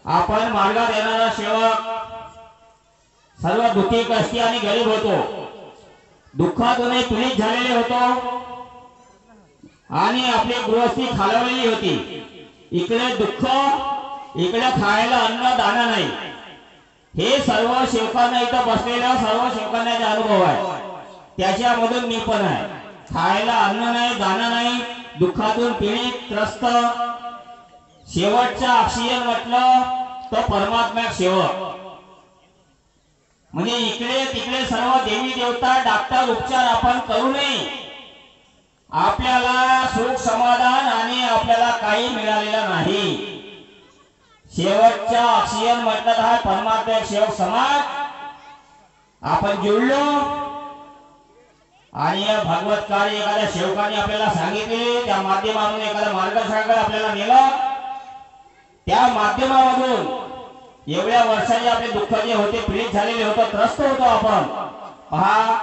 आपण मार्गात येणारा सेवक सर्व दुःखी कष्टी आणि गरीब होतो, दुःखातून पीडित झालेले होतो आणि आपली गृहस्थी खालवलेली होती। इकडे दुःख, इकडे खायला अन्न दाना नाही। हे सर्व सेवकांना इथं बसलेल्या सर्व सेवकांना अनुभव आहे, त्याच्यामधून मी पण आहे। खायला अन्न नाही, दाना नाही, दुःखातून पीडित त्रस्त, शेवटचा ऑक्सिजन म्हटलं तो परमात्मा सेवक। म्हणजे इकडे तिकडे सर्व देवी देवता डॉक्टर उपचार आपण करू नये, आपल्याला सुख समाधान आणि आपल्याला काही मिळालेलं नाही। शेवटचा ऑक्सिजन म्हटलं तर परमात्मा सेवक समाज आपण जुळलो आणि भगवत कार्य एखाद्या सेवकाने आपल्याला सांगितले, त्या माध्यमातून एखादा मार्गदर्शकाकडे आपल्याला नेलं, त्या माध्यमामधून एवढ्या वर्षाचे आपले दुःख जे होते, पीडित झालेले होतो, त्रस्त होतो आपण। पहा,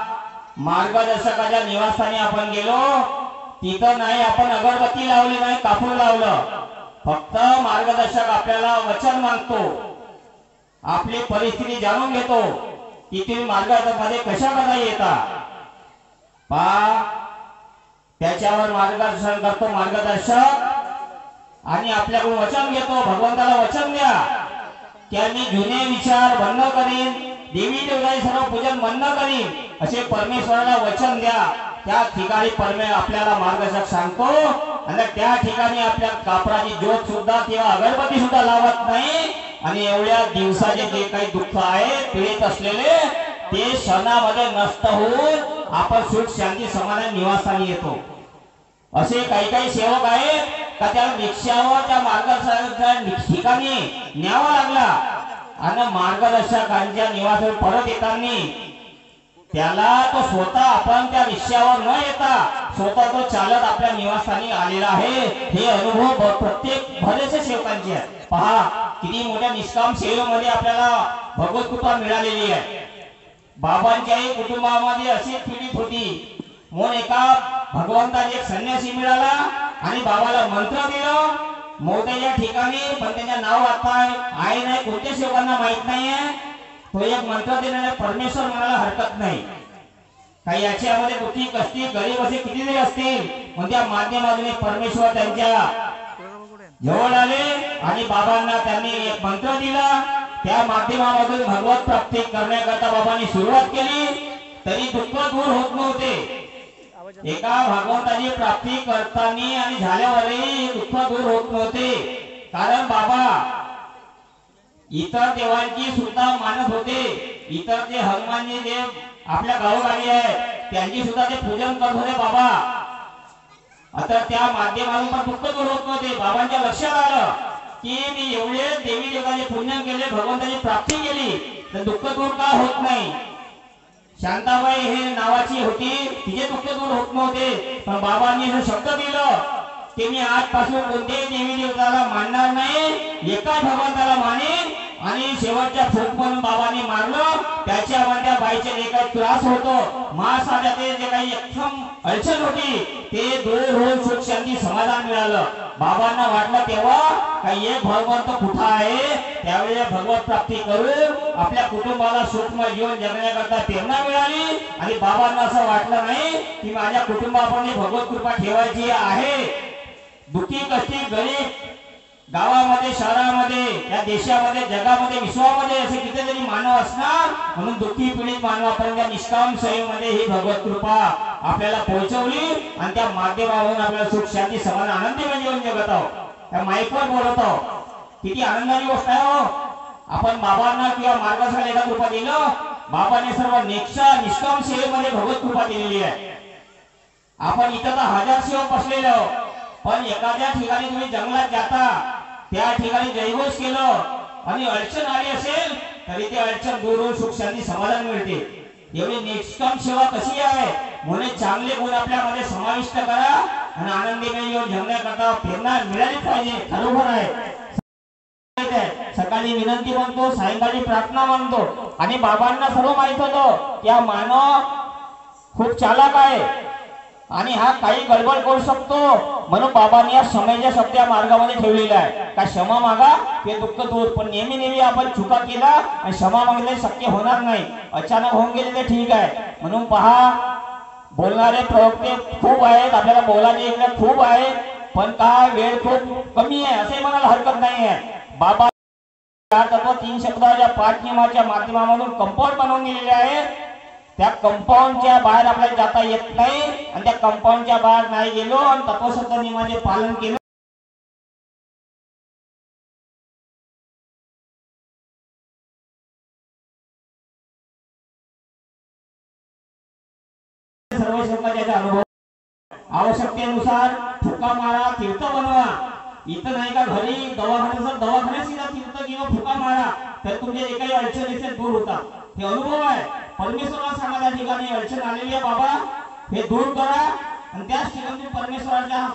मार्गदर्शकाच्या निवासस्थानी आपण गेलो, तिथं नाही आपण अगरबत्ती लावली नाही, कापूर लावलं, फक्त मार्गदर्शक आपल्याला वचन मागतो, आपली परिस्थिती जाणून घेतो की तुम्ही मार्गामध्ये कशा कसा येता। पहा, त्याच्यावर मार्गदर्शन करतो मार्गदर्शक आणि आपल्याकडून वचन घेतो, भगवंताला वचन द्या की मी जुने विचार बंद करीन, देवी देवतांचे सर्व पूजन बंद करीन, असे परमेश्वराला वचन द्या। त्या ठिकाणी आपल्याला मार्गदर्शक सांगतो आणि त्या ठिकाणी आपल्या कापराची ज्योत सुद्धा किंवा अगरबत्ती सुद्धा लावत नाही आणि एवढ्या दिवसाचे जे काही दुःख आहे पीडित असलेले ते क्षणामध्ये नष्ट होऊन आपण सुख शांती समाधान निवासाने येतो। असे काही काही सेवक आहेत का त्या रिक्षावर त्या मार्गदर्शकाच्या ठिकाणी न्यावा लागला आणि मार्गदर्शकांच्या निवासावर परत येताना त्याला तो स्वतः आपण त्या रिक्षावर न येता स्वतः तो चालत आपल्या निवासस्थानी आलेला आहे। हे अनुभव प्रत्येक बरेचसे सेवकांचे आहेत। पहा, किती मोठ्या निष्काम सेवेमध्ये आपल्याला भगवत कृपा मिळालेली आहे। बाबांच्याही कुटुंबामध्ये अशी पीडित होती, म्हणून एका भगवंताने एक संन्यासी मिळाला आणि बाबाला मंत्र दिलं मोठ्या ठिकाणी, पण त्याच्या नाव आता आहे नाही, कोणत्या सेवकांना माहित नाहीये। तो एक मंत्र देणारा परमेश्वर म्हणायला हरकत नाही। काही याच्यामध्ये दुःखी कष्टी गरीब असे कितीतरी असतील, पण त्या माध्यमातून परमेश्वर त्यांच्या जवळ आले आणि बाबांना त्यांनी एक मंत्र दिला, त्या माध्यमामधून भगवत प्राप्ती करण्याकरता बाबांनी सुरुवात केली, तरी दुःख दूर होत नव्हते। एका भगवंताची प्राप्ती करताना आणि झाल्यावरही दुःख दूर होत नव्हते, कारण बाबा इतर देवांची सुद्धा मानत होते। इतर जे हनुमानजी देव आपल्या गावोगावी आहे त्यांची सुद्धा ते पूजन करत होते बाबा। आता त्या माध्यमातून पण दुःख दूर होत नव्हते। बाबांच्या लक्षात आलं की मी एवढे देवी देवतांचे पुण्य केले, भगवंताची प्राप्ती केली, तर दुःख दूर का होत नाही। शांताबाई हे नावाची होती, तिचे दुःख दूर होत नव्हते, पण बाबांनी हे शब्द दिलं की मी आजपासून कोणत्याही देवी देवताला मानणार नाही, एका भगवंताला मानेन। आणि शेवटच्या फूक म्हणून बाबांनी मारलं, त्याच्यामध्ये बाईचे जे काही त्रास होतो, महासाध्याचे जे काही एकदम अडचण होती, ते दूर होऊन सुख शांती समाधान मिळालं। बाबांना वाटलं तेव्हा काही एक भगवंत कुठं आहे, त्यावेळी भगवत प्राप्ती करून आपल्या कुटुंबाला सुखमय जीवन जगण्याकरता प्रेरणा मिळाली। आणि बाबांना असं वाटलं नाही की माझ्या कुटुंबामध्ये भगवत कृपा ठेवायची आहे। दुःखी कष्टी गरीब गावामध्ये, शहरामध्ये, या देशामध्ये, जगामध्ये, विश्वामध्ये असे कितीतरी मानव असणार, म्हणून दुःखी पीडित मानवापर्यंत निष्काम सेवेमध्ये ही भगवत कृपा आपल्याला पोहोचवली आणि त्या माध्यमावरून आपल्याला सुख शांती समाधान आनंदी जीवन जगत आहोत। त्या माईकवर बोलत आहोत, किती आनंदाची गोष्ट आहे हो। आपण बाबांना किंवा मार्गदर्शकाला एका कृपा दिलं, बाबांनी सर्व निष्काम सेवेमध्ये भगवत कृपा दिलेली आहे। आपण इथं तर हजार सेवक बसलेले आहोत, पण एखाद्या ठिकाणी तुम्ही जंगलात जाता, त्या ठिकाणी जयघोष केलं आणि अडचण आली असेल तरी ते अडचण दूर होऊन सुख शांती समाधान मिळते। एवढी निष्काम सेवा कशी आहे, म्हणून चांगले गुण आपल्यामध्ये समाविष्ट करा आणि आनंदीमय जीवन जगण्याकरता प्रेरणा मिळाली पाहिजे। खरोखर आहे, सकाळी विनंती म्हणतो, सायंकाळी प्रार्थना म्हणतो, आणि बाबांना सर्व माहित होतं की हा मानव खूप चालाक आहे आणि हा काही गडबड करू शकतो, म्हणून बाबांनी या क्षमेच्या शब्द या मार्गामध्ये ठेवलेला आहे का क्षमा मागा ते दुःख दूर. पण नेहमी नेहमी आपण चुका केला आणि क्षमा मागले शक्य होणार नाही. अचानक होऊन गेले ते ठीक आहे. म्हणून पहा बोलणारे प्रवक्ते खूप आहेत, आपल्याला बोलायचे इकडे खूप आहे, पण काय वेळ खूप कमी आहे असे म्हणायला हरकत नाही आहे. बाबा तत्व 3 शब्दाच्या 5 नियमाच्या माध्यमामधून कंपाऊंड बनवून दिलेले आहे. त्या कंपाऊंडच्या बाहेर आपल्याला जाता येत नाही आणि त्या कंपाऊंडच्या बाहेर नाही गेलो आणि तत्वशब्द नियमाचे पालन केलं सर्व श्लोकाचा अनुभव. आवश्यकतेनुसार फुका मारा, तीर्थ बनवा. इथं नाही का घरी दवाखान्यात तीर्थ किंवा फुका मारा तर तुमचे जे काही अडचणी दूर होतात. हे अनुभव आहे. परमेश्वराला सांगा त्या ठिकाणी अडचण आलेली आहे बाबा हे दूर करा आणि त्याच ठिकाणी परमेश्वराच्या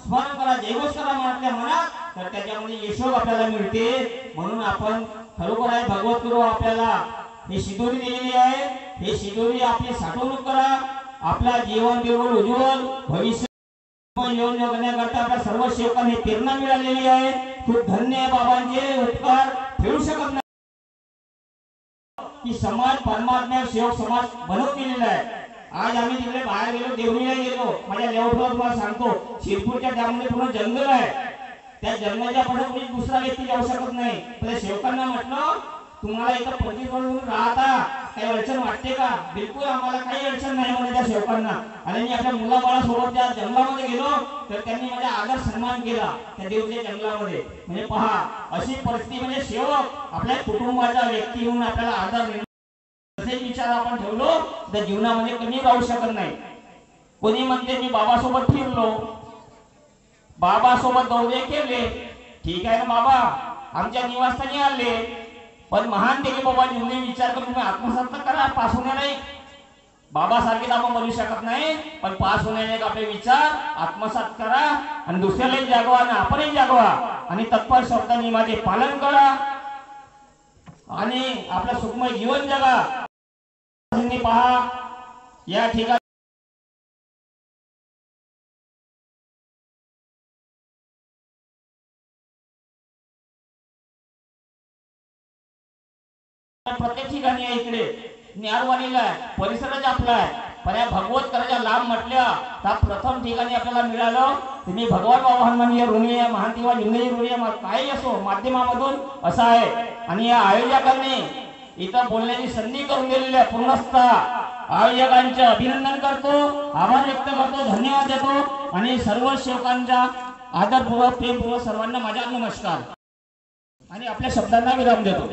स्मरण करा, जयघोष करा आपल्या मनात, तर त्याच्यामध्ये यशोग आपल्याला मिळते. म्हणून आपण खरोखर आहे भगवत गुरु आपल्याला हे शिदोरी दिलेली आहे. हे शिदोरी आपली साठवणूक करा. आपला जीवन बिलकुल उज्ज्वल भविष्य येऊन जगण्याकरता आपल्या सर्व सेवकांनी प्रेरणा मिळालेली आहे. खूप धन्य आहे बाबांचे उपकार फेडू शकत नाही की समाज परमात्मा सेवक समाज बनवून दिलेला आहे. आज आम्ही तिकडे बाहेर गेलो, देवणीला गेलो, माझ्या लेवठवर तुम्हाला सांगतो शिरपूरच्या त्यामध्ये पूर्ण जंगल आहे. त्या जंगलाच्या पुढे कोणी दुसरा व्यक्ती जाऊ शकत नाही. पण सेवकांना म्हटलं तुम्हाला इथं प्रतिबंध राहता काही अडचण वाटते का? बिलकुल आम्हाला काही अडचण नाही म्हणे त्या सेवकांना. आणि मी आपल्या मुलाबाळासोबत त्या जंगलामध्ये गेलो तर त्यांनी माझा आदर सन्मान केला त्या देवच्या जंगलामध्ये. म्हणजे पहा अशी परिस्थिती म्हणजे सेवक आपल्या कुटुंबाचा व्यक्ती म्हणून आपल्याला आदर असे विचार आपण ठेवलो तर जीवनामध्ये कमी राहू शकत नाही. कोणी म्हणते मी बाबासोबत फिरलो, बाबासोबत दौरे केले, ठीक आहे ना बाबा आमच्या निवासस्थानी आले, पण महान ते की बाबा तुम्ही विचार करून तुम्ही आत्मसात करा. पास होण्याला बाबा सारखे आपण बनू शकत नाही, पण पास होण्याने आपले विचार आत्मसात करा आणि दुसऱ्यालाही जागवा आणि आपणही जागवा आणि तत्पर शब्द नियमाचे पालन करा आणि आपलं सुखमय जीवन जगा. पहा या ठिकाणी प्रत्येक ठिकाणी आहे. इकडे न्यारवाणीला परिसरच आपला आहे. पण या भगवत करायच्या लाभ म्हटल्या तर प्रथम ठिकाणी आपल्याला मिळालं तुम्ही भगवान बाबा हनुमान ऋणी आहे, महान किंवा जिंदगी ऋणी आहे, काही असो माध्यमामधून असं आहे. आणि या आयोजकांनी इथं बोलण्याची संधी करून दिलेली आहे. पूर्णतः आयोजकांचे अभिनंदन करतो, आभार व्यक्त करतो, धन्यवाद देतो आणि सर्व सेवकांचा आदरपूर्वक प्रेमपूर्वक सर्वांना माझा नमस्कार आणि आपल्या शब्दांना विराम देतो.